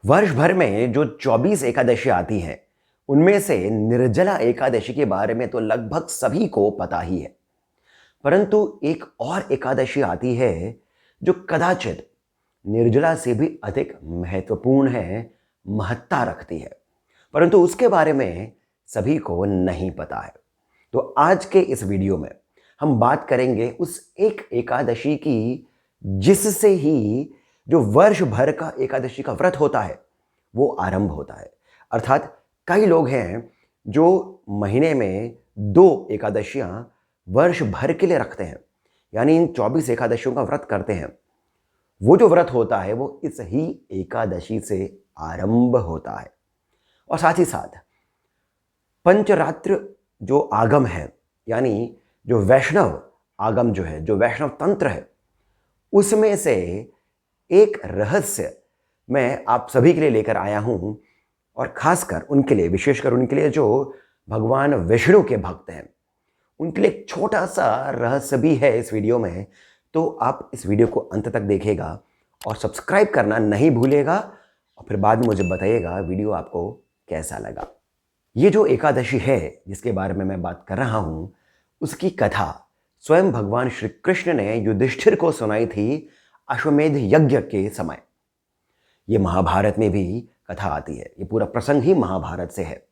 वर्ष भर में जो 24 एकादशी आती हैं, उनमें से निर्जला एकादशी के बारे में तो लगभग सभी को पता ही है। परंतु एक और एकादशी आती है जो कदाचित निर्जला से भी अधिक महत्वपूर्ण है, महत्ता रखती है, परंतु उसके बारे में सभी को नहीं पता है। तो आज के इस वीडियो में हम बात करेंगे उस एक एकादशी की जिससे ही जो वर्ष भर का एकादशी का व्रत होता है वो आरंभ होता है। अर्थात कई लोग हैं जो महीने में 2 एकादशियां वर्ष भर के लिए रखते हैं, यानी इन 24 एकादशियों का व्रत करते हैं। वो जो व्रत होता है वो इस ही एकादशी से आरंभ होता है। और साथ ही साथ पंचरात्र जो आगम है, यानी जो वैष्णव आगम जो है, जो वैष्णव तंत्र है, उसमें से एक रहस्य मैं आप सभी के लिए लेकर आया हूं, और खासकर उनके लिए, विशेषकर उनके लिए जो भगवान विष्णु के भक्त हैं, उनके लिए एक छोटा सा रहस्य भी है इस वीडियो में। तो आप इस वीडियो को अंत तक देखिएगा और सब्सक्राइब करना नहीं भूलिएगा, और फिर बाद में मुझे बताइएगा वीडियो आपको कैसा लगा। ये जो एकादशी है जिसके बारे में मैं बात कर रहा हूं, उसकी कथा स्वयं भगवान श्री कृष्ण ने युधिष्ठिर को सुनाई थी अश्वमेध यज्ञ के समय। ये महाभारत में भी कथा आती है, ये पूरा प्रसंग ही महाभारत से है।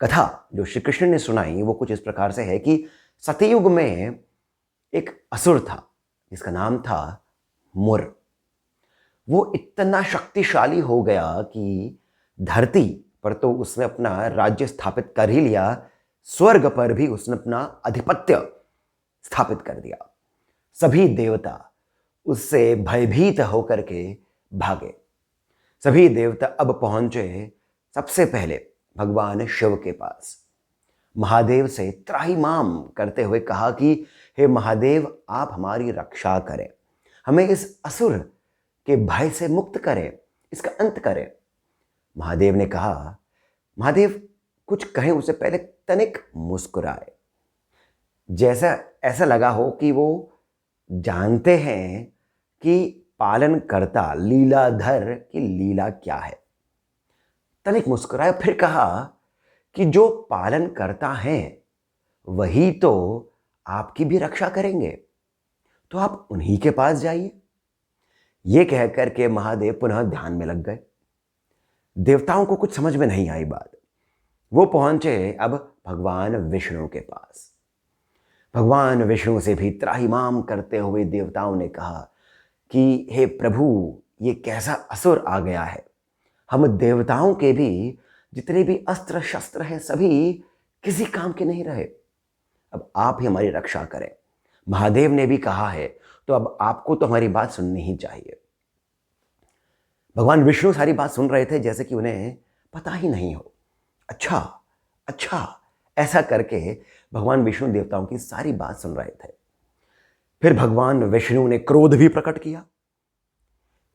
कथा जो श्री कृष्ण ने सुनाई वो कुछ इस प्रकार से है कि सतयुग में एक असुर था जिसका नाम था मुर। वो इतना शक्तिशाली हो गया कि धरती पर तो उसने अपना राज्य स्थापित कर ही लिया, स्वर्ग पर भी उसने अपना आधिपत्य स्थापित कर दिया। सभी देवता उससे भयभीत होकर के भागे। सभी देवता अब पहुंचे सबसे पहले भगवान शिव के पास। महादेव से त्राहिमाम करते हुए कहा कि हे महादेव, आप हमारी रक्षा करें, हमें इस असुर के भय से मुक्त करें, इसका अंत करें। महादेव ने कहा, महादेव कुछ कहें उससे पहले तनिक मुस्कुराए, जैसा ऐसा लगा हो कि वो जानते हैं कि पालनकर्ता लीलाधर की लीला क्या है। तनिक मुस्कुराए, फिर कहा कि जो पालन करता है वही तो आपकी भी रक्षा करेंगे, तो आप उन्हीं के पास जाइए। ये कह करके महादेव पुनः ध्यान में लग गए। देवताओं को कुछ समझ में नहीं आई बात। वो पहुंचे अब भगवान विष्णु के पास। भगवान विष्णु से भी त्राहिमाम करते हुए देवताओं ने कहा कि हे प्रभु, ये कैसा असुर आ गया है। हम देवताओं के भी जितने भी अस्त्र शस्त्र हैं सभी किसी काम के नहीं रहे। अब आप ही हमारी रक्षा करें। महादेव ने भी कहा है तो अब आपको तो हमारी बात सुननी ही चाहिए। भगवान विष्णु सारी बात सुन रहे थे जैसे कि उन्हें पता ही नहीं हो। अच्छा अच्छा ऐसा करके भगवान विष्णु देवताओं की सारी बात सुन रहे थे। फिर भगवान विष्णु ने क्रोध भी प्रकट किया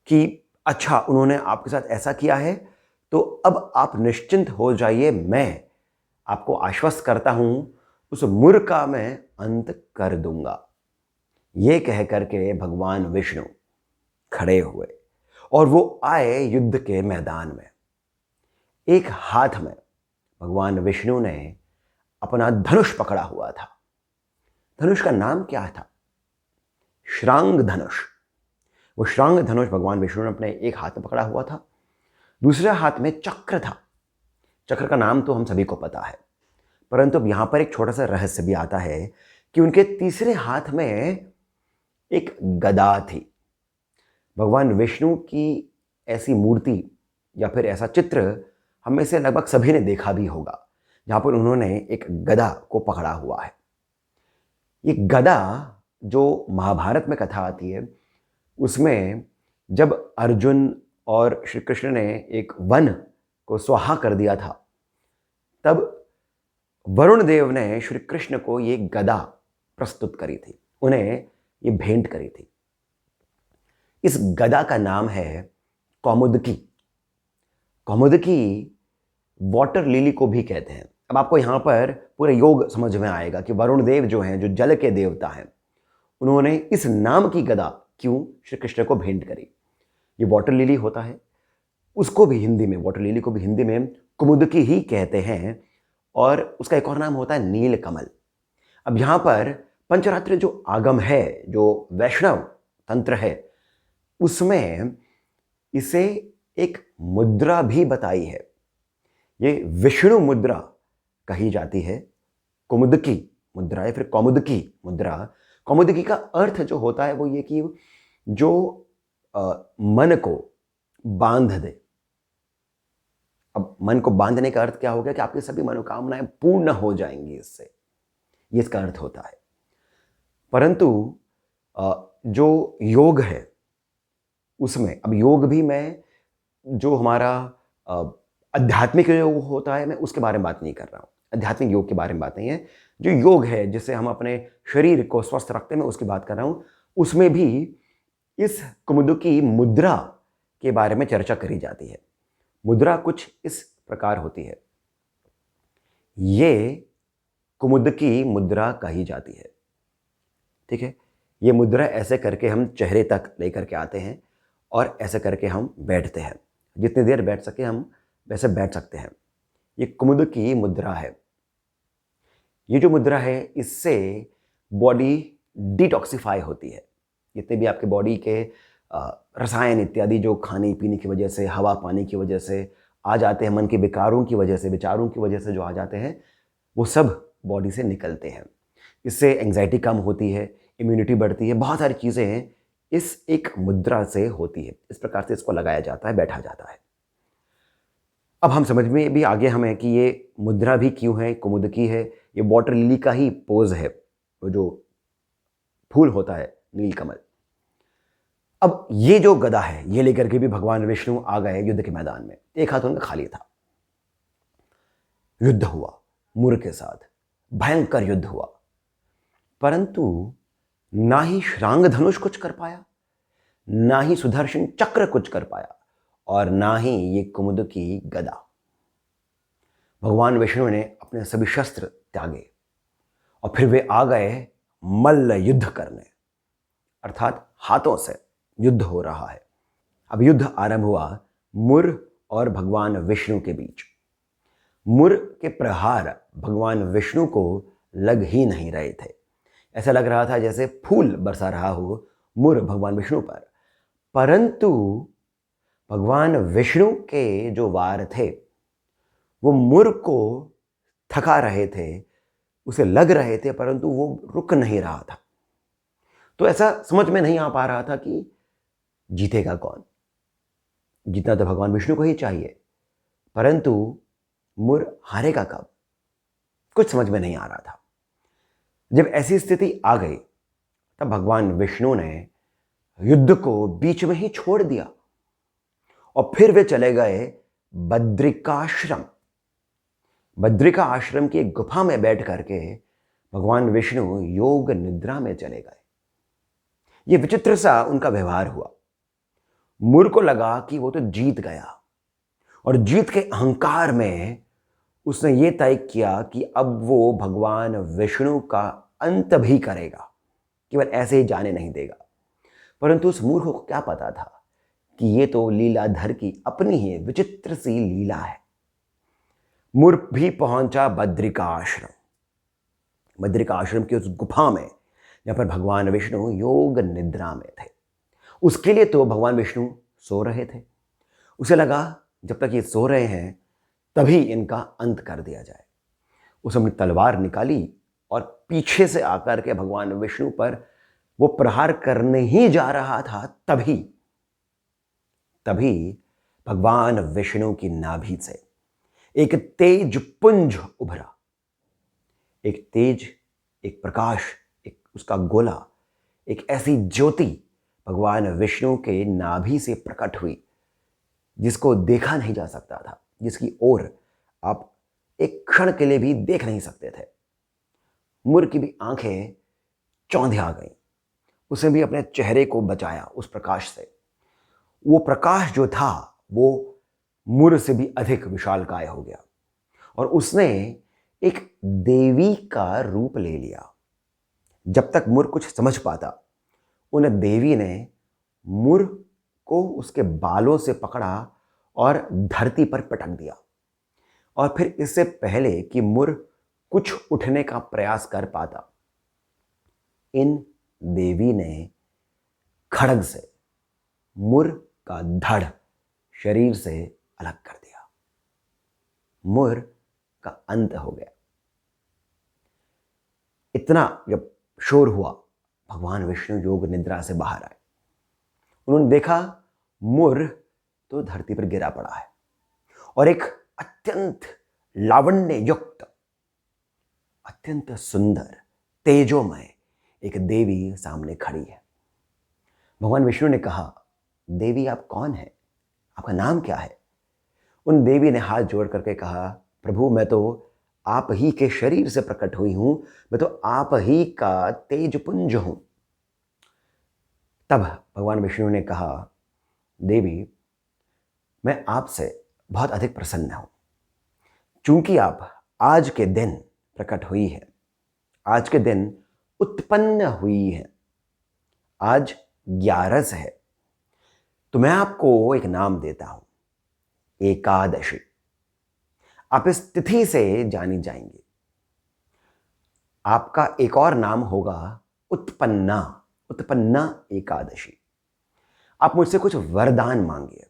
कि अच्छा, उन्होंने आपके साथ ऐसा किया है तो अब आप निश्चिंत हो जाइए, मैं आपको आश्वस्त करता हूं, उस मुर का मैं अंत कर दूंगा। ये कह करके भगवान विष्णु खड़े हुए और वो आए युद्ध के मैदान में। एक हाथ में भगवान विष्णु ने अपना धनुष पकड़ा हुआ था। धनुष का नाम क्या था? श्रांग धनुष। वो श्रांग धनुष भगवान विष्णु ने अपने एक हाथ में पकड़ा हुआ था। दूसरे हाथ में चक्र था। चक्र का नाम तो हम सभी को पता है, परंतु अब यहां पर एक छोटा सा रहस्य भी आता है कि उनके तीसरे हाथ में एक गदा थी। भगवान विष्णु की ऐसी मूर्ति या फिर ऐसा चित्र हम में से लगभग सभी ने देखा भी होगा, जहां पर उन्होंने एक गदा को पकड़ा हुआ है। ये गदा जो महाभारत में कथा आती है उसमें जब अर्जुन और श्री कृष्ण ने एक वन को स्वाहा कर दिया था, तब वरुण देव ने श्री कृष्ण को ये गदा प्रस्तुत करी थी, उन्हें ये भेंट करी थी। इस गदा का नाम है कौमुदकी। कौमुदकी वाटर लिली को भी कहते हैं। अब आपको यहाँ पर पूरे योग समझ में आएगा कि वरुण देव जो हैं, जो जल के देवता हैं, उन्होंने इस नाम की गदा क्यों श्री कृष्ण को भेंट करी। ये वाटर लिली होता है, उसको भी हिंदी में, वाटर लिली को भी हिंदी में कुमुदकी ही कहते हैं, और उसका एक और नाम होता है नीलकमल। अब यहाँ पर पंचरात्र जो आगम है, जो वैष्णव तंत्र है, उसमें इसे एक मुद्रा भी बताई है। ये विष्णु मुद्रा कही जाती है, कुमुदकी मुद्रा या फिर कौमुदकी मुद्रा। कौमुदकी का अर्थ जो होता है वो ये कि जो मन को बांध दे। अब मन को बांधने का अर्थ क्या हो गया कि आपकी सभी मनोकामनाएं पूर्ण हो जाएंगी इससे, ये इसका अर्थ होता है। परंतु जो योग है उसमें, अब योग भी मैं जो हमारा आध्यात्मिक योग होता है मैं उसके बारे में बात नहीं कर रहा हूँ, आध्यात्मिक योग के बारे में बात नहीं है। जो योग है जिससे हम अपने शरीर को स्वस्थ रखते हैं मैं उसकी बात कर रहा हूँ। उसमें भी इस कुमुदकी मुद्रा के बारे में चर्चा करी जाती है। मुद्रा कुछ इस प्रकार होती है, ये कुमुदकी मुद्रा कही जाती है। ठीक है, ये मुद्रा ऐसे करके हम चेहरे तक लेकर के आते हैं और ऐसे करके हम बैठते हैं। जितनी देर बैठ सके हम वैसे बैठ सकते हैं। ये कुमुदकी मुद्रा है। ये जो मुद्रा है इससे बॉडी डिटॉक्सिफाई होती है। जितने भी आपके बॉडी के रसायन इत्यादि जो खाने पीने की वजह से, हवा पानी की वजह से आ जाते हैं, मन के विकारों की वजह से, विचारों की वजह से जो आ जाते हैं, वो सब बॉडी से निकलते हैं। इससे एंग्जाइटी कम होती है, इम्यूनिटी बढ़ती है, बहुत सारी चीज़ें इस एक मुद्रा से होती है। इस प्रकार से इसको लगाया जाता है, बैठा जाता है। अब हम समझ में भी आ गया हमें कि ये मुद्रा भी क्यों है, कुमुदकी है। ये वाटर लिली का ही पोज है, वो जो फूल होता है नीलकमल। अब ये जो गदा है ये लेकर के भी भगवान विष्णु आ गए युद्ध के मैदान में। एक हाथ उनका खाली था। युद्ध हुआ मुर के साथ, भयंकर युद्ध हुआ, परंतु ना ही श्रांग धनुष कुछ कर पाया, ना ही सुदर्शन चक्र कुछ कर पाया, और ना ही ये कुमुदकी गदा। भगवान विष्णु ने अपने सभी शस्त्र त्यागे और फिर वे आ गए मल्ल युद्ध करने, अर्थात हाथों से युद्ध हो रहा है। अब युद्ध आरंभ हुआ मुर और भगवान विष्णु के बीच। मुर के प्रहार भगवान विष्णु को लग ही नहीं रहे थे। ऐसा लग रहा था जैसे फूल बरसा रहा हो मुर भगवान विष्णु पर। परंतु भगवान विष्णु के जो वार थे वो मुर को थका रहे थे, उसे लग रहे थे, परंतु वो रुक नहीं रहा था। तो ऐसा समझ में नहीं आ पा रहा था कि जीतेगा कौन। जीतना तो भगवान विष्णु को ही चाहिए, परंतु मुर हारेगा कब, कुछ समझ में नहीं आ रहा था। जब ऐसी स्थिति आ गई तब भगवान विष्णु ने युद्ध को बीच में ही छोड़ दिया और फिर वे चले गए बद्रिकाश्रम। बद्रिका आश्रम की एक गुफा में बैठ करके भगवान विष्णु योग निद्रा में चले गए। ये विचित्र सा उनका व्यवहार हुआ। मुर को लगा कि वो तो जीत गया, और जीत के अहंकार में उसने ये तय किया कि अब वो भगवान विष्णु का अंत भी करेगा, केवल ऐसे ही जाने नहीं देगा। परंतु उस मूर्ख को क्या पता था कि ये तो लीलाधर की अपनी ही विचित्र सी लीला है। मुर भी पहुंचा बद्रिका आश्रम। बद्रिका आश्रम की उस गुफा में जहां पर भगवान विष्णु योग निद्रा में थे। उसके लिए तो भगवान विष्णु सो रहे थे। उसे लगा जब तक ये सो रहे हैं तभी इनका अंत कर दिया जाए। उसने अपनी तलवार निकाली और पीछे से आकर के भगवान विष्णु पर वो प्रहार करने ही जा रहा था, तभी भगवान विष्णु की नाभि से एक तेज पुंज उभरा। एक तेज, एक प्रकाश, एक उसका गोला, एक ऐसी ज्योति भगवान विष्णु के नाभि से प्रकट हुई जिसको देखा नहीं जा सकता था, जिसकी ओर आप एक क्षण के लिए भी देख नहीं सकते थे। मुर की भी आंखें चौंधिया गईं। उसने भी अपने चेहरे को बचाया उस प्रकाश से। वो प्रकाश जो था वो मुर से भी अधिक विशालकाय हो गया और उसने एक देवी का रूप ले लिया। जब तक मुर कुछ समझ पाता, उन देवी ने मुर को उसके बालों से पकड़ा और धरती पर पटक दिया। और फिर इससे पहले कि मुर कुछ उठने का प्रयास कर पाता, इन देवी ने खड़ग से मुर का धड़ शरीर से अलग कर दिया। मुर का अंत हो गया। इतना जब शोर हुआ, भगवान विष्णु योग निद्रा से बाहर आए। उन्होंने देखा मुर तो धरती पर गिरा पड़ा है और एक अत्यंत लावण्य युक्त, अत्यंत सुंदर, तेजोमय एक देवी सामने खड़ी है। भगवान विष्णु ने कहा, देवी आप कौन है, आपका नाम क्या है? उन देवी ने हाथ जोड़ करके कहा, प्रभु मैं तो आप ही के शरीर से प्रकट हुई हूं, मैं तो आप ही का तेजपुंज हूं। तब भगवान विष्णु ने कहा, देवी मैं आपसे बहुत अधिक प्रसन्न हूं, चूंकि आप आज के दिन प्रकट हुई है, आज के दिन उत्पन्न हुई है, आज 11 है, तो मैं आपको एक नाम देता हूं, एकादशी। आप इस तिथि से जानी जाएंगे। आपका एक और नाम होगा उत्पन्ना, उत्पन्ना एकादशी। आप मुझसे कुछ वरदान मांगिए।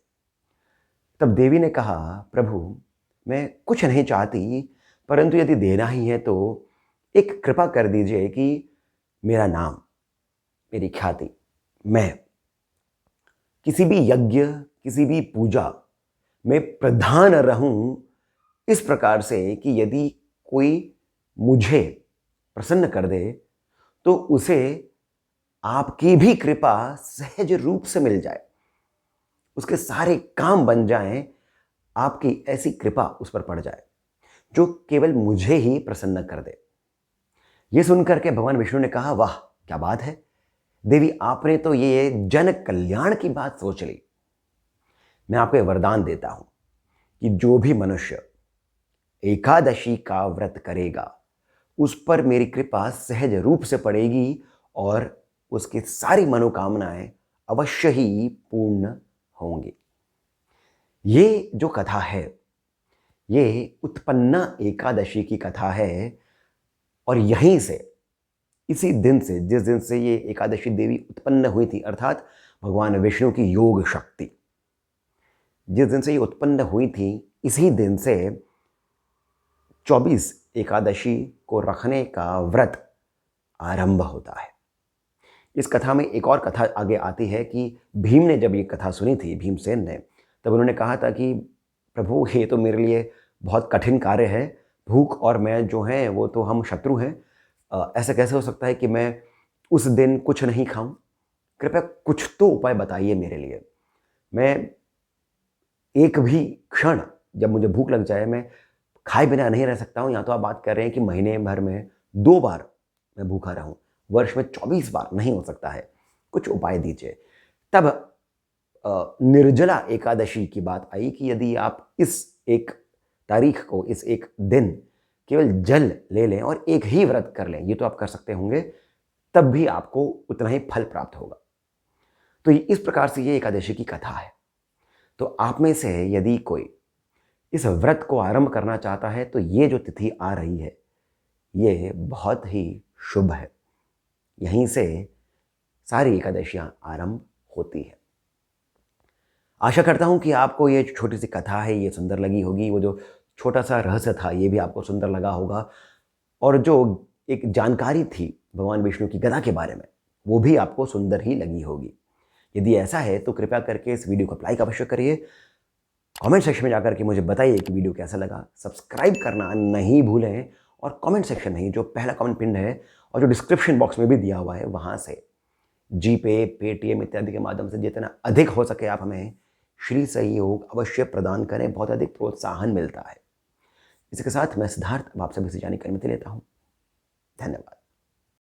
तब देवी ने कहा, प्रभु मैं कुछ नहीं चाहती, परंतु यदि देना ही है तो एक कृपा कर दीजिए कि मेरा नाम, मेरी ख्याति, मैं किसी भी यज्ञ, किसी भी पूजा में प्रधान रहूं, इस प्रकार से कि यदि कोई मुझे प्रसन्न कर दे तो उसे आपकी भी कृपा सहज रूप से मिल जाए, उसके सारे काम बन जाएं, आपकी ऐसी कृपा उस पर पड़ जाए जो केवल मुझे ही प्रसन्न कर दे। यह सुनकर के भगवान विष्णु ने कहा, वाह क्या बात है देवी, आपने तो ये जन कल्याण की बात सोच ली। मैं आपको एक वरदान देता हूं कि जो भी मनुष्य एकादशी का व्रत करेगा उस पर मेरी कृपा सहज रूप से पड़ेगी और उसकी सारी मनोकामनाएं अवश्य ही पूर्ण होंगी। ये जो कथा है, ये उत्पन्ना एकादशी की कथा है। और यहीं से, इसी दिन से, जिस दिन से ये एकादशी देवी उत्पन्न हुई थी, अर्थात भगवान विष्णु की योग शक्ति, जिस दिन से ये उत्पन्न हुई थी, इसी दिन से 24 एकादशी को रखने का व्रत आरंभ होता है। इस कथा में एक और कथा आगे आती है कि भीम ने जब ये कथा सुनी थी, भीमसेन ने, तब उन्होंने कहा था कि प्रभु ये तो मेरे लिए बहुत कठिन कार्य है, भूख और मैं जो हैं वो तो हम शत्रु हैं, ऐसा कैसे हो सकता है कि मैं उस दिन कुछ नहीं खाऊं? कृपया कुछ तो उपाय बताइए मेरे लिए। मैं एक भी क्षण जब मुझे भूख लग जाए मैं खाए बिना नहीं रह सकता हूं। या तो आप बात कर रहे हैं कि महीने भर में 2 बार मैं भूखा रहूं, वर्ष में 24 बार नहीं हो सकता है, कुछ उपाय दीजिए। तब निर्जला एकादशी की बात आई कि यदि आप इस एक तारीख को, इस एक दिन केवल जल ले लें और एक ही व्रत कर लें, ये तो आप कर सकते होंगे, तब भी आपको उतना ही फल प्राप्त होगा। तो इस प्रकार से ये एकादशी की कथा है। तो आप में से यदि कोई इस व्रत को आरंभ करना चाहता है तो ये जो तिथि आ रही है ये बहुत ही शुभ है। यहीं से सारी एकादशियां आरंभ होती है। आशा करता हूं कि आपको ये छोटी सी कथा है ये सुंदर लगी होगी। वो जो छोटा सा रहस्य था ये भी आपको सुंदर लगा होगा, और जो एक जानकारी थी भगवान विष्णु की गदा के बारे में वो भी आपको सुंदर ही लगी होगी। यदि ऐसा है तो कृपया करके इस वीडियो को लाइक अवश्य करिए, कमेंट सेक्शन में जाकर के मुझे बताइए कि वीडियो कैसा लगा, सब्सक्राइब करना नहीं भूलें, और कमेंट सेक्शन नहीं, जो पहला कमेंट पिन है और जो डिस्क्रिप्शन बॉक्स में भी दिया हुआ है वहाँ से जीपे, पेटीएम इत्यादि के माध्यम से जितना अधिक हो सके आप हमें श्री सहयोग अवश्य प्रदान करें, बहुत अधिक प्रोत्साहन मिलता है। इसके साथ मैं सिद्धार्थ अब आपसे भी जानकारी लेता हूँ। धन्यवाद।